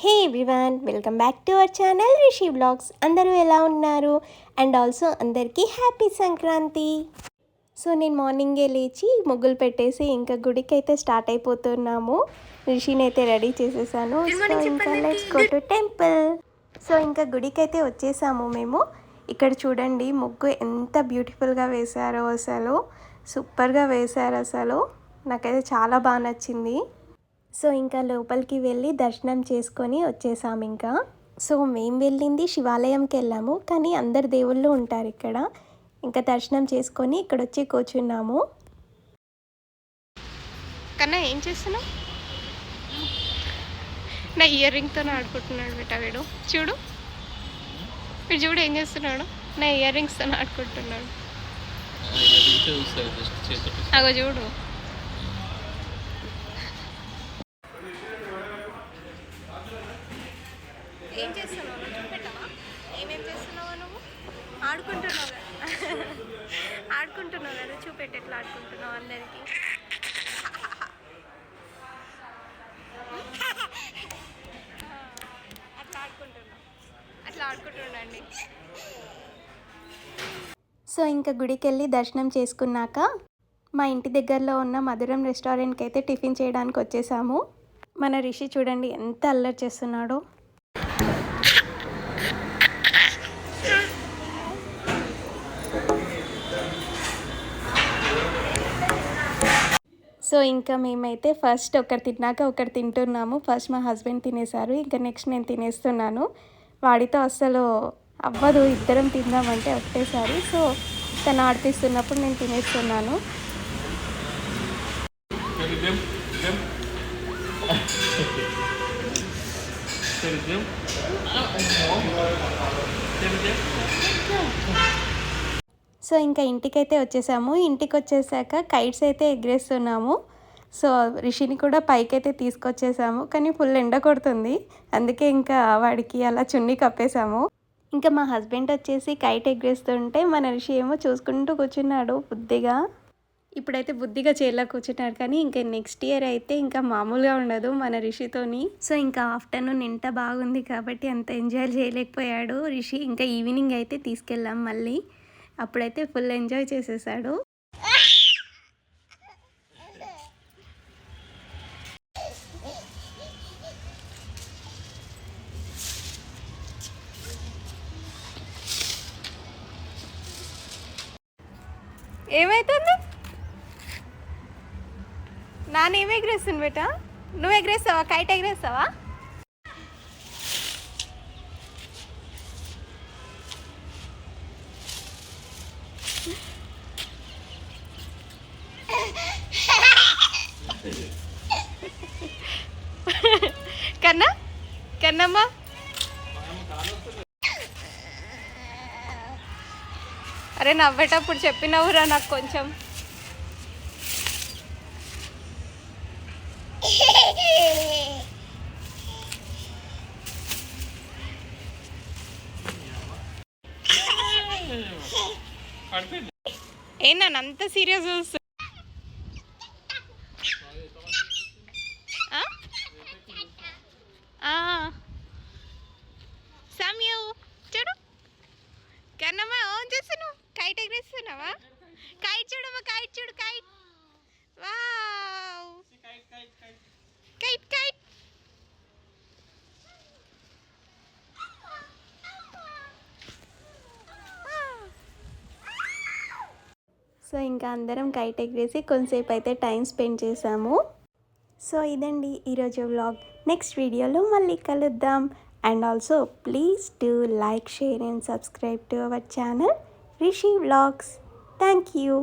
Hey everyone, welcome back to our channel Rishi vlogs. అందరూ ఎలా ఉన్నారు? అండ్ ఆల్సో అందరికీ హ్యాపీ సంక్రాంతి. సో నేను మార్నింగే లేచి ముగ్గులు పెట్టేసి ఇంకా గుడికి అయితే స్టార్ట్ అయిపోతున్నాము. రిషిని అయితే రెడీ చేసేసాను. సో ఇంకా let's go to temple. So ఇంకా గుడికి అయితే వచ్చేసాము మేము. ఇక్కడ చూడండి ముగ్గు ఎంత బ్యూటిఫుల్గా వేశారో, అసలు సూపర్గా వేశారు. అసలు నాకైతే చాలా బాగా నచ్చింది. సో ఇంకా లోపలికి వెళ్ళి దర్శనం చేసుకొని వచ్చేసాము. ఇంకా సో మేము వెళ్ళింది శివాలయంకి వెళ్ళాము, కానీ అందరు దేవుళ్ళు ఉంటారు ఇక్కడ. ఇంకా దర్శనం చేసుకొని ఇక్కడ వచ్చి కూర్చున్నాము. కన్నా ఏం చేస్తున్నావు? నా ఇయర్ రింగ్తో ఆడుకుంటున్నాడు బేటా వీడు. చూడు వీడు చూడు ఏం చేస్తున్నాడు. నా ఇయర్ రింగ్స్తో ఆడుకుంటున్నాడు. అగో చూడు. ఏం చేస్తున్నావు? చూపెట్టవా ఏమేం చేస్తున్నావా? నువ్వు ఆడుకుంటున్నావు కదా, ఆడుకుంటున్నావు కదా, చూపెట్టు ఎట్లా ఆడుకుంటున్నావు అందరికీ. అట్లా ఆడుకుంటుండండి. సో ఇంకా గుడికి వెళ్ళి దర్శనం చేసుకున్నాక మా ఇంటి దగ్గరలో ఉన్న మధురం రెస్టారెంట్కి అయితే టిఫిన్ చేయడానికి వచ్చేసాము. మన రిషి చూడండి ఎంత అల్లరి చేస్తున్నాడో. సో ఇంకా మేమైతే ఫస్ట్ ఒకరు తిన్నాక ఒకరు తింటున్నాము. ఫస్ట్ మా హస్బెండ్ తినేశారు, ఇంకా నెక్స్ట్ నేను తినేస్తున్నాను. వాడితో అస్సలు అవ్వదు ఇద్దరం తిందామంటే ఒకటేసారి. సో తను ఆడిపిస్తున్నప్పుడు నేను తినేస్తున్నాను. సో ఇంకా ఇంటికైతే వచ్చేసాము. ఇంటికి వచ్చేసాక కైట్స్ అయితే ఎగరేస్తున్నాము. సో రిషిని కూడా పైకి అయితే తీసుకొచ్చేసాము, కానీ ఫుల్ ఎండ కొడుతుంది, అందుకే ఇంకా వాడికి అలా చున్నీ కప్పేసాము. ఇంకా మా హస్బెండ్ వచ్చేసి కైట్ ఎగరేస్తుంటే మన రిషి ఏమో చూసుకుంటూ కూర్చున్నాడు బుద్ధిగా. ఇప్పుడైతే బుద్ధిగా చైర్లో కూర్చున్నాడు, కానీ ఇంకా నెక్స్ట్ ఇయర్ అయితే ఇంకా మామూలుగా ఉండదు మన రిషితోని. సో ఇంకా ఆఫ్టర్నూన్ ఎంట బాగుంది కాబట్టి అంత ఎంజాయ్ చేయలేకపోయాడు రిషి. ఇంకా ఈవినింగ్ అయితే తీసుకెళ్ళాం మళ్ళీ, అప్పుడైతే ఫుల్ ఎంజాయ్ చేసేసాడు. ఏమైతుంది? నానేమి ఎగరేస్తుంది బేటా? నువ్వు ఎగరేస్తావా? కైట్ ఎగరేస్తావా? కన్నా కన్నమ్మా అరే నవ్వేటప్పుడు చెప్పినవురా నాకు కొంచెం. ఏ నన్ను అంత సీరియస్ చూస్తు సమయూ చూడు. కన్నమ్మా ఓన్ చేస్తున్నావు, కైట్ ఎగరేస్తున్నావా? కైట్ చూడమ్మా, కైట్ చూడు, kite. Wow, kite kite. So ఇంకా అందరం కైట్ ఎగరేసి కొంతసేపు అయితే టైం స్పెండ్ చేసాము. సో ఇదండి ఈరోజు వ్లాగ్. నెక్స్ట్ వీడియోలో మళ్ళీ కలుద్దాం. And also please do like, share and subscribe to our channel Rishi Vlogs. Thank you.